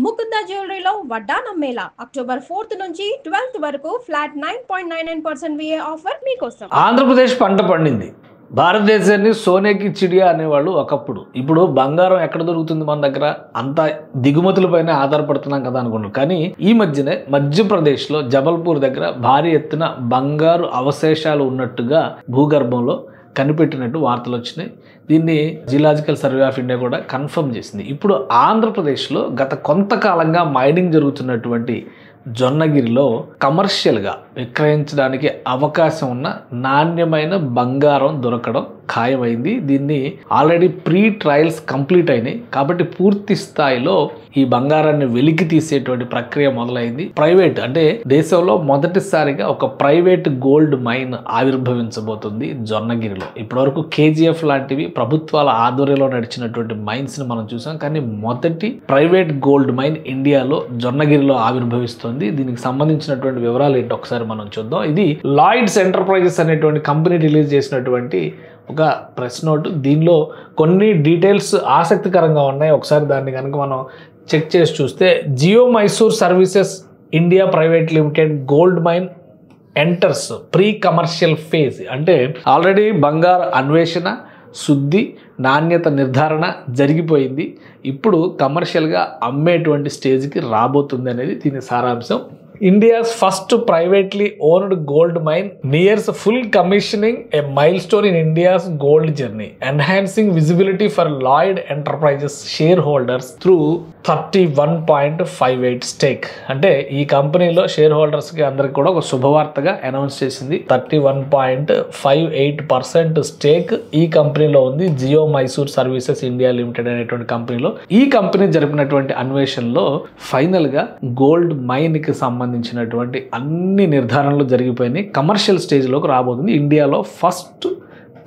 ముకుంద జ్యువెలరీలో వడ్డానం మేళా అక్టోబర్ 4 నుంచి 12 వరకు ఫ్లాట్ 9.99% VA ఆఫర్ మీకోసం. ఆంధ్రప్రదేశ్ పంట పండింది. భారతదేశాన్ని సోనేకి చిడియా అనేవాళ్ళు ఒకప్పుడు. ఇప్పుడు బంగారం ఎక్కడ దొరుకుతుంది మన దగ్గర? అంత దిగుమతులపైన ఆధారపడుతున్నాం కదా అనుకున్నాం. కానీ ఈ మధ్యనే మధ్యప్రదేశ్లో జబల్పూర్ దగ్గర భారీ ఎత్తున బంగారు అవశేషాలు ఉన్నట్టుగా భూగర్భంలో కనిపెట్టినట్టు వార్తలు వచ్చినాయి. దీన్ని జియోలాజికల్ సర్వే ఆఫ్ ఇండియా కూడా కన్ఫర్మ్ చేసింది. ఇప్పుడు ఆంధ్రప్రదేశ్లో గత కొంతకాలంగా మైనింగ్ జరుగుతున్నటువంటి జొన్నగిరిలో కమర్షియల్గా విక్రయించడానికి అవకాశం ఉన్న నాణ్యమైన బంగారం దొరకడం ఖాయమైంది. దీన్ని ఆల్రెడీ ప్రీ ట్రయల్స్ కంప్లీట్ అయినాయి కాబట్టి పూర్తి స్థాయిలో ఈ బంగారాన్ని వెలికి తీసేటువంటి ప్రక్రియ మొదలైంది. ప్రైవేట్ అంటే దేశంలో మొదటిసారిగా ఒక ప్రైవేట్ గోల్డ్ మైన్ ఆవిర్భవించబోతుంది జొన్నగిరిలో. ఇప్పటివరకు KGF లాంటివి ప్రభుత్వాల ఆధ్వర్యంలో నడిచినటువంటి మైన్స్ ని మనం చూసాం. కానీ మొదటి ప్రైవేట్ గోల్డ్ మైన్ ఇండియాలో జొన్నగిరిలో ఆవిర్భవిస్తుంది. దీనికి సంబంధించినటువంటి వివరాలు ఏంటో ఒకసారి మనం చూద్దాం. ఇది లాయిడ్స్ ఎంటర్ప్రైజెస్ అనేటువంటి కంపెనీ రిలీజ్ చేసినటువంటి ఒక ప్రెస్ నోట్. దీనిలో కొన్ని డీటెయిల్స్ ఆసక్తికరంగా ఉన్నాయి. ఒకసారి దాన్ని కనుక మనం చెక్ చేసి చూస్తే, Geo Mysore Services India Private Limited gold mine enters pre commercial phase. అంటే ఆల్రెడీ బంగారు అన్వేషణ, శుద్ధి, నాణ్యత నిర్ధారణ జరిగిపోయింది. ఇప్పుడు కమర్షియల్గా అమ్మేటువంటి స్టేజ్కి రాబోతుంది అనేది దీని సారాంశం. India's first privately owned gold mine nears full commissioning, a milestone in India's gold journey, enhancing visibility for Lloyd Enterprises shareholders through 31.58 stake. అంటే ఈ కంపెనీలో షేర్ హోల్డర్స్కి అందరికి కూడా ఒక శుభవార్తగా అనౌన్స్ చేసింది. 31.58% స్టేక్ ఈ కంపెనీలో ఉంది. Geo Mysore Services India Limited అనేటువంటి కంపెనీలో. ఈ కంపెనీ జరిపినటువంటి అన్వేషణలో ఫైనల్గా గోల్డ్ మైన్కి సంబంధించినటువంటి అన్ని నిర్ధారణలు జరిగిపోయినాయి. కమర్షియల్ స్టేజ్లోకి రాబోతుంది. ఇండియాలో first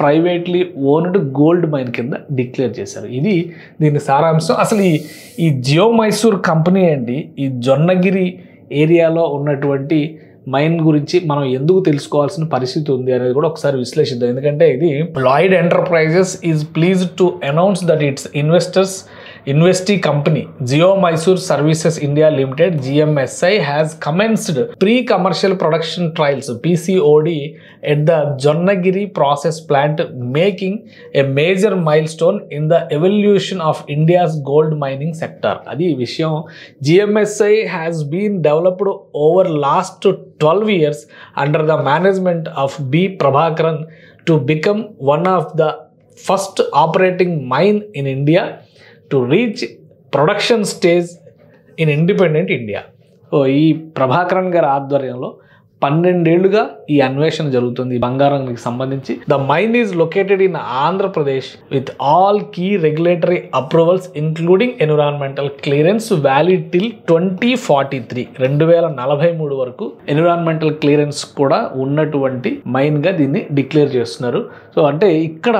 privately owned gold mine కింద డిక్లేర్ చేశారు. ఇది దీని సారాంశం. అసలు ఈ జియో మైసూర్ కంపెనీ ఏంటి, ఈ జొన్నగిరి ఏరియాలో ఉన్నటువంటి మైన్ గురించి మనం ఎందుకు తెలుసుకోవాల్సిన పరిస్థితి ఉంది అనేది కూడా ఒకసారి విశ్లేషిద్దాం. ఎందుకంటే ఇది Lloyd enterprises is pleased to announce that it's investee company Jio Mysore Services India Limited GMSI has commenced pre-commercial production trials PCOD at the Jonnagiri process plant, making a major milestone in the evolution of India's gold mining sector. Adi vishayam. GMSI has been developed over last 12 years under the management of B Prabhakaran to become one of the first operating mine in India to reach production stage in independent India. So ఈ ప్రభాకరన్ గారి ఆధ్వర్యంలో 12 ఏళ్లుగా ఈ అన్వేషణ జరుగుతుంది బంగారానికి సంబంధించి. The mine is located in Andhra Pradesh with all key regulatory approvals including environmental clearance valid till 2043 వరకు ఎన్విరాన్మెంటల్ క్లియరెన్స్ కూడా ఉన్నటువంటి మైన్గా దీన్ని డిక్లేర్ చేస్తున్నారు. సో అంటే ఇక్కడ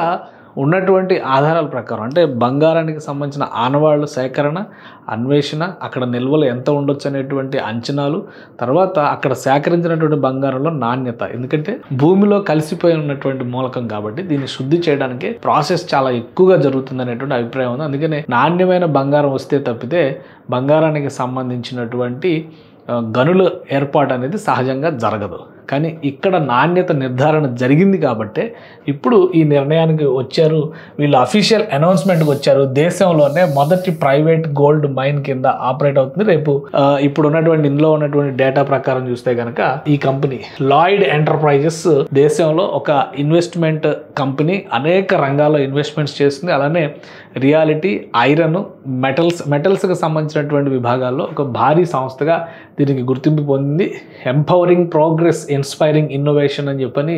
ఉన్నటువంటి ఆధారాల ప్రకారం అంటే బంగారానికి సంబంధించిన ఆనవాళ్ల సేకరణ, అన్వేషణ, అక్కడ నిల్వలు ఎంత ఉండొచ్చు అనేటువంటి అంచనాలు, తర్వాత అక్కడ సేకరించినటువంటి బంగారంలో నాణ్యత. ఎందుకంటే భూమిలో కలిసిపోయి ఉన్నటువంటి మూలకం కాబట్టి దీన్ని శుద్ధి చేయడానికి ప్రాసెస్ చాలా ఎక్కువగా జరుగుతుంది అనేటువంటి అభిప్రాయం ఉంది. అందుకనే నాణ్యమైన బంగారం వస్తే తప్పితే బంగారానికి సంబంధించినటువంటి గనుల ఏర్పాటు అనేది సహజంగా జరగదు. కానీ ఇక్కడ నాణ్యత నిర్ధారణ జరిగింది కాబట్టి ఇప్పుడు ఈ నిర్ణయానికి వచ్చారు. వీళ్ళు అఫీషియల్ అనౌన్స్మెంట్కి వచ్చారు. దేశంలోనే మొదటి ప్రైవేట్ గోల్డ్ మైన్ కింద ఆపరేట్ అవుతుంది. రేపు ఇప్పుడు ఉన్నటువంటి ఇందులో ఉన్నటువంటి డేటా ప్రకారం చూస్తే కనుక ఈ కంపెనీ లాయిడ్ ఎంటర్ప్రైజెస్ దేశంలో ఒక ఇన్వెస్ట్మెంట్ కంపెనీ, అనేక రంగాల్లో ఇన్వెస్ట్మెంట్స్ చేస్తుంది. అలానే రియాలిటీ, ఐరన్, మెటల్స్కి సంబంధించినటువంటి విభాగాల్లో ఒక భారీ సంస్థగా దీనికి గుర్తింపు పొందింది. ఎంపవరింగ్ ప్రోగ్రెస్, ఇన్స్పైరింగ్ ఇన్నోవేషన్ అని చెప్పని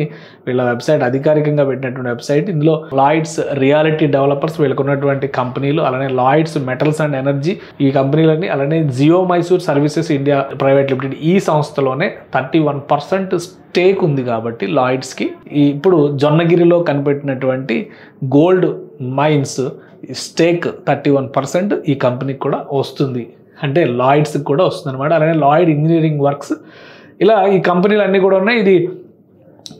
వీళ్ళ వెబ్సైట్ అధికారికంగా పెట్టినటువంటి వెబ్సైట్. ఇందులో లాయిడ్స్ రియాలిటీ డెవలపర్స్ వీళ్ళకు ఉన్నటువంటి కంపెనీలు, అలానే లాయిడ్స్ మెటల్స్ అండ్ ఎనర్జీ ఈ కంపెనీలన్నీ, అలానే Geo Mysore Services India Private Limited ఈ సంస్థలోనే 31% స్టేక్ ఉంది. కాబట్టి లాయిడ్స్కి ఇప్పుడు జొన్నగిరిలో కనిపెట్టినటువంటి గోల్డ్ మైన్స్ స్టేక్ 31% ఈ కంపెనీకి కూడా వస్తుంది. అంటే లాయిడ్స్కి కూడా వస్తుంది అనమాట. అలానే లాయిడ్ ఇంజనీరింగ్ వర్క్స్, ఇలా ఈ కంపెనీలు అన్నీ కూడా ఉన్నాయి. ఇది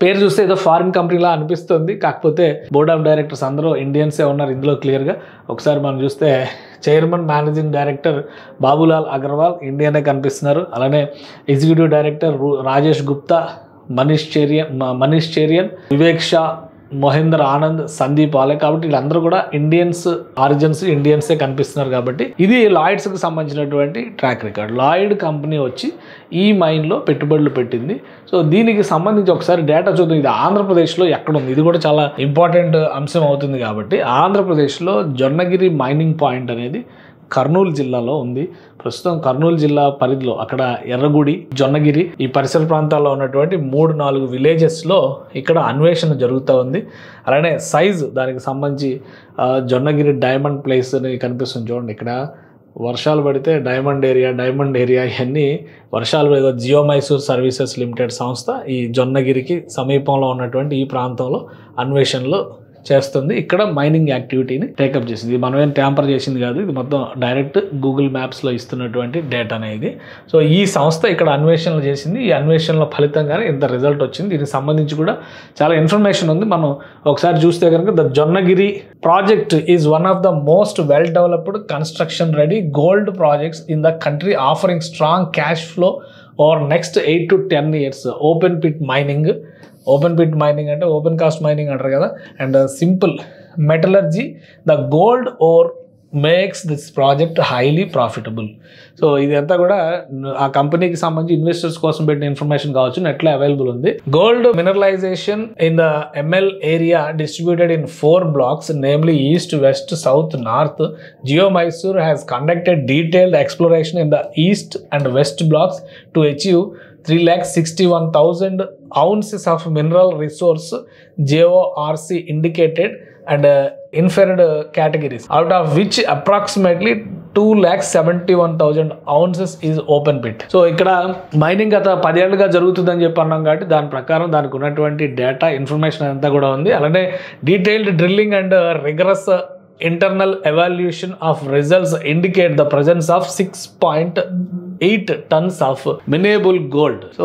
పేరు చూస్తే ఏదో ఫారిన్ కంపెనీలా అనిపిస్తుంది, కాకపోతే బోర్డ్ ఆఫ్ డైరెక్టర్స్ అందరూ ఇండియన్సే ఉన్నారు ఇందులో క్లియర్గా. ఒకసారి మనం చూస్తే chairman managing director Babulal Agarwal ఇండియనే కనిపిస్తున్నారు. అలానే ఎగ్జిక్యూటివ్ డైరెక్టర్ రాజేష్ గుప్తా, మనీష్ చేరియన్, వివేక్ షా, మహేందర్ ఆనంద్, సందీప్ ఆలే. కాబట్టి వీళ్ళందరూ కూడా ఇండియన్స్ ఆరిజిన్స్, ఇండియన్సే కనిపిస్తున్నారు. కాబట్టి ఇది లాయిడ్స్కి సంబంధించినటువంటి ట్రాక్ రికార్డ్. లాయిడ్ కంపెనీ వచ్చి ఈ మైన్లో పెట్టుబడులు పెట్టింది. సో దీనికి సంబంధించి ఒకసారి డేటా చూద్దాం. ఇది ఆంధ్రప్రదేశ్లో ఎక్కడ ఉంది, ఇది కూడా చాలా ఇంపార్టెంట్ అంశం అవుతుంది. కాబట్టి ఆంధ్రప్రదేశ్లో జొన్నగిరి మైనింగ్ పాయింట్ అనేది కర్నూలు జిల్లాలో ఉంది. ప్రస్తుతం కర్నూలు జిల్లా పరిధిలో అక్కడ ఎర్రగుడి, జొన్నగిరి ఈ పరిసర ప్రాంతాల్లో ఉన్నటువంటి 3-4 విలేజెస్లో ఇక్కడ అన్వేషణ జరుగుతూ ఉంది. అలానే సైజు దానికి సంబంధించి జొన్నగిరి డైమండ్ ప్లేస్ అని కనిపిస్తుంది చూడండి. ఇక్కడ వర్షాలు పడితే డైమండ్ ఏరియా ఇవన్నీ వర్షాలు జియో మైసూర్ సర్వీసెస్ లిమిటెడ్ సంస్థ ఈ జొన్నగిరికి సమీపంలో ఉన్నటువంటి ఈ ప్రాంతంలో అన్వేషణలు చేస్తుంది. ఇక్కడ మైనింగ్ యాక్టివిటీని టేకప్ చేసింది. మనం ఏం ట్యాంపర్ చేసింది కాదు, ఇది మొత్తం డైరెక్ట్ గూగుల్ మ్యాప్స్లో ఇస్తున్నటువంటి డేటా అనేది. సో ఈ సంస్థ ఇక్కడ అన్వేషణలు చేసింది. ఈ అన్వేషణల ఫలితంగానే ఇంత రిజల్ట్ వచ్చింది. దీనికి సంబంధించి కూడా చాలా ఇన్ఫర్మేషన్ ఉంది. మనం ఒకసారి చూస్తే కనుక the Jonnagiri project is one of the most well developed construction ready gold projects in the country offering strong cash flow over next 8 to 10 years. Open pit mining అంటే ఓపెన్ కాస్ట్ మైనింగ్ అంటారు కదా. And simple metallurgy, the gold ore makes this project highly profitable. So ఇదంతా కూడా ఆ కంపెనీకి సంబంధించి investors కోసం పెట్టిన ఇన్ఫర్మేషన్ కావచ్చు, నెట్లో అవైలబుల్ ఉంది. Gold mineralization in the ML area distributed in 4 blocks, namely east, west, south, north. Geo Mysore has conducted detailed exploration in the east and west blocks to achieve 361,000 ounces of mineral resource, JORC indicated and inferred categories, out of which approximately 271,000 ounces is open pit. So ఇక్కడ mining గత 10 ఏళ్ళుగా జరుగుతుందని చెప్పి అన్నాం కాబట్టి దాని ప్రకారం దానికి ఉన్నటువంటి డేటా ఇన్ఫర్మేషన్ అంతా కూడా ఉంది. అలానే detailed drilling and rigorous internal evaluation of results indicate the presence of 6.8 tons of minable gold. So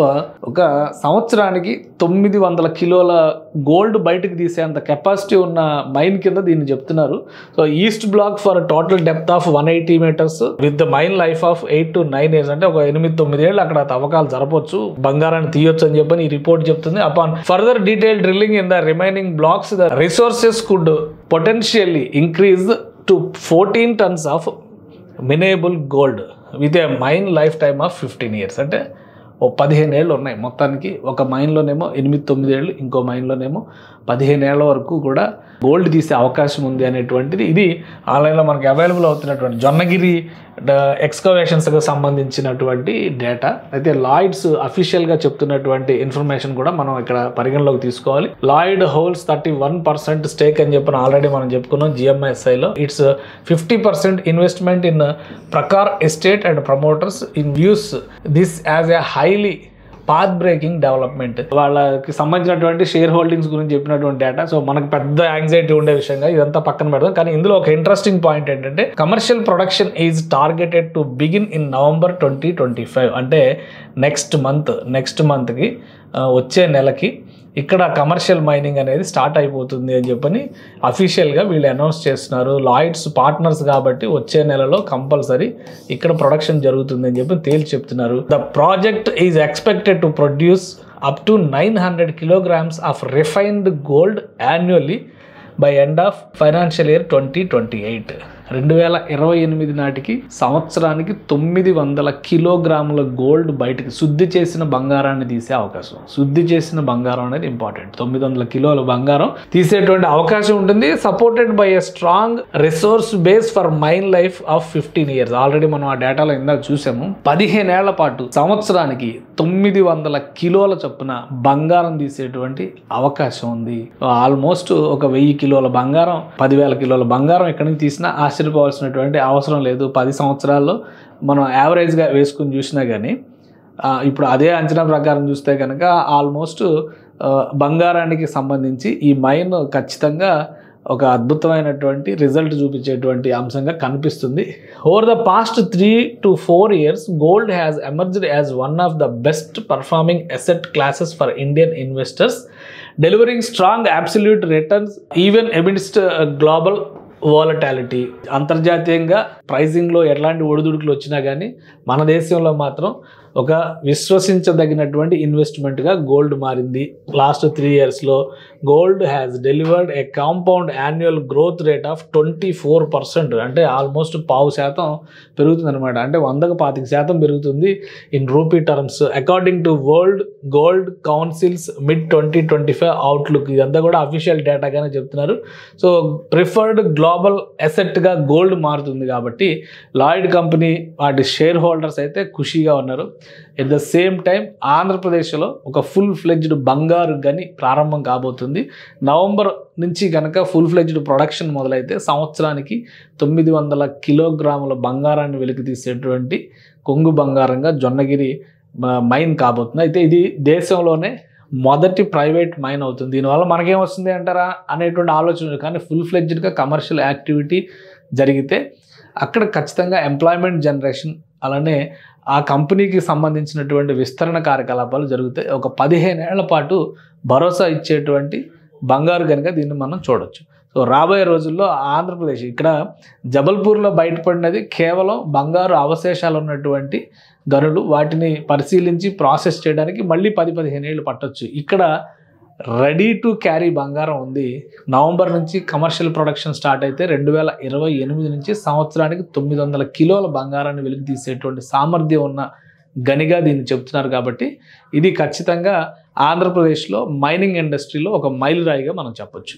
ఒక సంవత్సరానికి 900 కిలోల గోల్డ్ బయటకు తీసేంత కెపాసిటీ ఉన్న మైన్ కింద దీన్ని చెప్తున్నారు. So east block for total depth of 180 meters with the mine life of 8 to 9 years. అంటే ఒక 8-9 ఏళ్ళు అక్కడ తవ్వకాలు జరపొచ్చు, బంగారాన్ని తీయొచ్చు అని చెప్పని ఈ రిపోర్ట్ చెప్తుంది. Upon further detail drilling in the remaining blocks the resources could potentially increase to 14 tons of minable gold with a mine lifetime of 15 years. అంటే ఓ 15 ఏళ్ళు ఉన్నాయి మొత్తానికి. ఒక మైన్లోనేమో 8-9 ఏళ్ళు, ఇంకో మైన్లోనేమో 15 ఏళ్ల వరకు కూడా గోల్డ్ తీసే అవకాశం ఉంది అనేటువంటిది ఇది ఆన్లైన్లో మనకి అవైలబుల్ అవుతున్నటువంటి జొన్నగిరి ఎక్స్కవేషన్స్కి సంబంధించినటువంటి డేటా. అయితే లాయిడ్స్ అఫీషియల్గా చెప్తున్నటువంటి ఇన్ఫర్మేషన్ కూడా మనం ఇక్కడ పరిగణలోకి తీసుకోవాలి. లాయిడ్ హోల్డ్స్ 31% స్టేక్ అని చెప్పిన ఆల్రెడీ మనం చెప్పుకున్నాం GMSIలో. It's 50% investment in Prakar estate and promoters in views this as a highly path breaking development. వాళ్ళకి సంబంధించినటువంటి షేర్ హోల్డింగ్స్ గురించి చెప్పినటువంటి డేటా. సో మనకు పెద్ద యాంగ్జైటీ ఉండే విషయంగా ఇదంతా పక్కన పెడదాం. కానీ ఇందులో ఒక ఇంట్రెస్టింగ్ పాయింట్ ఏంటంటే commercial production is targeted to begin in November 2025. అంటే నెక్స్ట్ మంత్కి వచ్చే నెలకి ఇక్కడ కమర్షియల్ మైనింగ్ అనేది స్టార్ట్ అయిపోతుంది అని చెప్పని అఫీషియల్గా వీళ్ళు అనౌన్స్ చేస్తున్నారు. లాయిడ్స్ పార్ట్నర్స్ కాబట్టి వచ్చే నెలలో కంపల్సరీ ఇక్కడ ప్రొడక్షన్ జరుగుతుంది అని చెప్పి తేల్చి చెప్తున్నారు. The project is expected to produce up to 900 kilograms of refined gold annually by end of financial year 2028. 2028 నాటికి సంవత్సరానికి 900 కిలోగ్రాముల గోల్డ్ బయటకు శుద్ధి చేసిన బంగారాన్ని తీసే అవకాశం. శుద్ధి చేసిన బంగారం అనేది ఇంపార్టెంట్. 900 కిలోల బంగారం తీసేటువంటి అవకాశం ఉంటుంది. Supported by a strong resource base for mine life of 15 years. Already మనం ఆ డేటాలో ఇందాక చూసాము. 15 ఏళ్ల పాటు సంవత్సరానికి 900 కిలోల చొప్పున బంగారం తీసేటువంటి అవకాశం ఉంది. ఆల్మోస్ట్ ఒక 1000 కిలోల బంగారం, 10,000 కిలోల బంగారం ఎక్కడి నుంచి తీసినా ఆశ్చర్యపోవాల్సినటువంటి అవసరం లేదు. 10 సంవత్సరాల్లో మనం యావరేజ్గా వేసుకుని చూసినా కానీ ఇప్పుడు అదే అంచనా ప్రకారం చూస్తే కనుక ఆల్మోస్ట్ బంగారానికి సంబంధించి ఈ మైన్ ఖచ్చితంగా ఒక అద్భుతమైనటువంటి రిజల్ట్ చూపించేటువంటి అంశంగా కనిపిస్తుంది. Over the past 3 to 4 years, gold has emerged as one of the best performing asset classes for Indian investors, delivering strong absolute returns even amidst global volatility. అంతర్జాతీయంగా ప్రైజింగ్లో ఎట్లాంటి ఒడిదుడుకులు వచ్చినా కానీ మన దేశంలో మాత్రం ఒక విశ్వసించదగినటువంటి ఇన్వెస్ట్మెంట్గా గోల్డ్ మారింది. లాస్ట్ 3 yearsలో gold has delivered a compound annual growth rate of 24%, అంటే ఆల్మోస్ట్ 0.5% పెరుగుతుంది అనమాట. అంటే 125% పెరుగుతుంది in rupee terms according to World Gold Council's mid 2025 outlook. ఇదంతా కూడా అఫీషియల్ డేటాగానే చెప్తున్నారు. సో ప్రిఫర్డ్ గ్లోబల్ అసెట్గా గోల్డ్ మారుతుంది కాబట్టి లాయిడ్ కంపెనీ వాటి షేర్ హోల్డర్స్ అయితే ఖుషీగా ఉన్నారు. ఎట్ ద సేమ్ టైం ఆంధ్రప్రదేశ్లో ఒక ఫుల్ ఫ్లెడ్జ్డ్ బంగారు గని ప్రారంభం కాబోతుంది. నవంబర్ నుంచి కనుక ఫుల్ ఫ్లెడ్జ్డ్ ప్రొడక్షన్ మొదలైతే సంవత్సరానికి 900 కిలోగ్రాముల బంగారాన్ని వెలికి తీసేటువంటి కొంగు బంగారంగా జొన్నగిరి మైన్ కాబోతుంది. అయితే ఇది దేశంలోనే మొదటి ప్రైవేట్ మైన్ అవుతుంది. దీనివల్ల మనకేమొస్తుంది అంటారా అనేటువంటి ఆలోచన, కానీ ఫుల్ ఫ్లెడ్జ్డ్గా కమర్షియల్ యాక్టివిటీ జరిగితే అక్కడ ఖచ్చితంగా ఎంప్లాయ్మెంట్ జనరేషన్, అలానే ఆ కంపెనీకి సంబంధించినటువంటి విస్తరణ కార్యకలాపాలు జరుగుతాయి. ఒక 15 ఏళ్ల పాటు భరోసా ఇచ్చేటువంటి బంగారు గనిగా దీన్ని మనం చూడొచ్చు. సో రాబోయే రోజుల్లో ఆంధ్రప్రదేశ్, ఇక్కడ జబల్పూర్లో బయటపడినది కేవలం బంగారు అవశేషాలు ఉన్నటువంటి గనులు. వాటిని పరిశీలించి ప్రాసెస్ చేయడానికి మళ్ళీ 10-15 ఏళ్ళు పట్టొచ్చు. ఇక్కడ రెడీ టు క్యారీ బంగారం ఉంది. నవంబర్ నుంచి కమర్షియల్ ప్రొడక్షన్ స్టార్ట్ అయితే 2028 నుంచి సంవత్సరానికి 900 కిలోల బంగారాన్ని వెలికి తీసేటువంటి సామర్థ్యం ఉన్న గనిగా దీన్ని చెప్తున్నారు. కాబట్టి ఇది ఖచ్చితంగా ఆంధ్రప్రదేశ్లో మైనింగ్ ఇండస్ట్రీలో ఒక మైలురాయిగా మనం చెప్పొచ్చు.